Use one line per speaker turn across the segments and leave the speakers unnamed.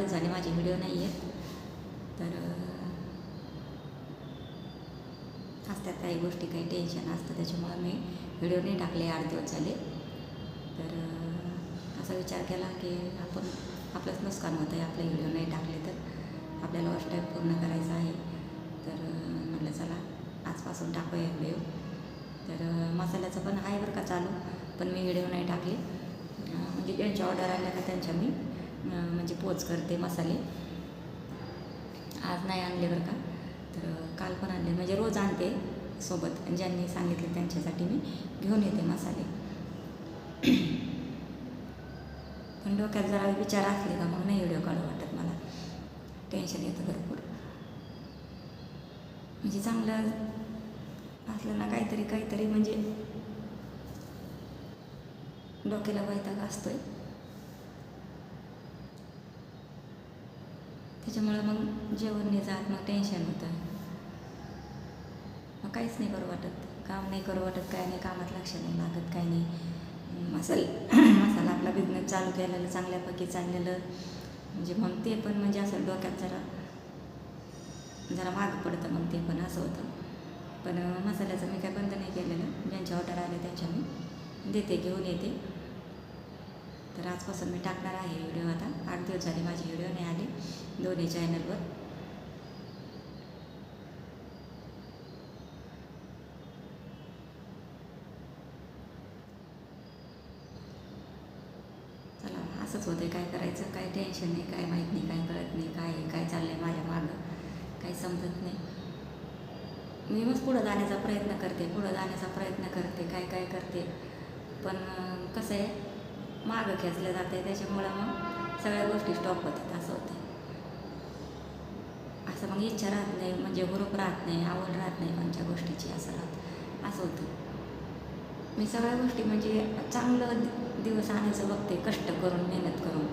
दिवस झाले माझे व्हिडिओ नाही आहेत. तर असतात काही गोष्टी, काही टेन्शन असतं, त्याच्यामुळं मी व्हिडिओ नाही टाकले 8 दिवस झाले. तर असा विचार केला की आपलंच नुकसान होतं आहे, आपले व्हिडिओ नाही टाकले तर आपल्याला वॉच टाईम पूर्ण करायचा आहे. तर म्हटलं चला आजपासून टाकूया व्हिडिओ. तर मसाल्याचं पण आहे बरं का चालू, पण मी व्हिडिओ नाही टाकले. म्हणजे ज्यांच्या ऑर्डर आल्या का त्यांच्या मी म्हणजे पोच करते मसाले. आज नाही आणले बरं का, तर काल पण आणले, म्हणजे रोज आणते सोबत. ज्यांनी सांगितले त्यांच्यासाठी मी घेऊन येते मसाले. पण डोक्यात जरा विचार असले का मग नाही व्हिडिओ काढू वाटत मला, टेन्शन येतं भरपूर. म्हणजे चांगलं असलं ना काहीतरी म्हणजे डोक्याला वैताग असतोय. त्याच्यामुळं मग जेवण नाही जात, मग टेन्शन होतं, मग काहीच नाही करू वाटत, काम नाही करू वाटत, काय नाही, कामात लक्ष नाही लागत, काही नाही. मसाला आपला बिझनेस चालू केलेलं चांगल्यापैकी चाललेलं, म्हणजे मग ते पण म्हणजे असं डोक्यात जरा मागं पडतं, मग ते पण असं होतं. पण मसाल्याचं मी काय बंद नाही केलेलं, ज्यांचे ऑर्डर आले त्यांच्या मी देते, घेऊन येते. तर आजपासून मी टाकणार आहे व्हिडिओ. आता 8 दिवस झाले माझे व्हिडिओ नाही आले दोन्ही चॅनलवर. चला असंच होतं आहे, काय करायचं, काय टेन्शन नाही, काय माहीत नाही, काय कळत नाही, काय चाललं आहे माझ्या मागं, काही समजत नाही. मी मग पुढं जाण्याचा प्रयत्न करते, काय करते, पण कसं आहे मागं खेचलं जाते, त्याच्यामुळं मग सगळ्या गोष्टी स्टॉप होतात, असं होतं. असं मग इच्छा राहत नाही, म्हणजे हुरूप राहत नाही, आवड राहत नाही कोणत्या गोष्टीची, असं होतं. मी सगळ्या गोष्टी म्हणजे चांगलं दिवस आणायचं बघते, कष्ट करून, मेहनत करून.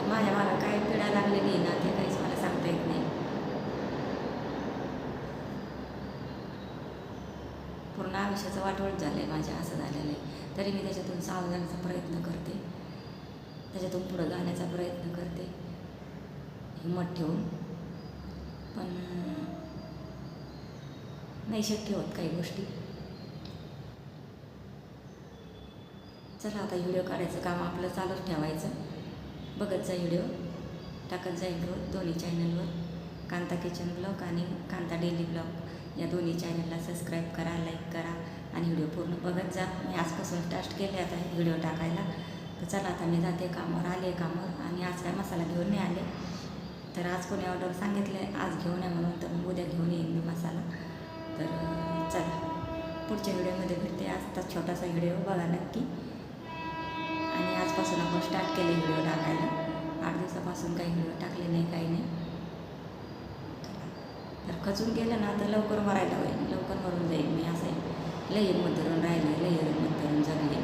माझ्या मला काय पिढा लागलेली ना, ते काहीच मला सांगता येत नाही. पूर्ण आयुष्याचं वाटवट झालं आहे माझ्या, असं झालेलं आहे. तरी मी त्याच्यातून सावधानाचा प्रयत्न करते, त्याच्यातून पुढं जाण्याचा प्रयत्न करते, हिंमत ठेवून. पण नाही शक्य होत काही गोष्टी. चला आता व्हिडिओ काढायचं काम आपलं चालूच ठेवायचं, बघत जा व्हिडिओ, टाकत जाईल रोज दोन्ही चॅनलवर. कांता किचन ब्लॉग आणि कांता डेली ब्लॉग या दोन्ही चॅनलला सबस्क्राईब करा, लाईक करा आणि व्हिडिओ पूर्ण बघत जा. मी आजपासून स्टार्ट केले आता व्हिडिओ टाकायला. तर चला आता मी जाते कामावर, आले कामावर. आणि आज काय मसाला घेऊन नाही आले, तर आज कोणी ऑर्डर सांगितले आज घेऊन या म्हणून, तर मग उद्या घेऊन येईन मी मसाला. तर चला पुढच्या व्हिडिओमध्ये भेटते. आजचा छोटासा व्हिडिओ बघा नक्की. आणि आजपासून आपण स्टार्ट केले व्हिडिओ टाकायला. 8 दिवसापासून काही व्हिडिओ टाकले नाही, काही नाही. तर खचून गेलं ना तर लवकर मरायला होईल, लवकर मरून जाईल मी, असं आहे. लई हिंमत धरून राहिले, लई हिंमत धरून जगले.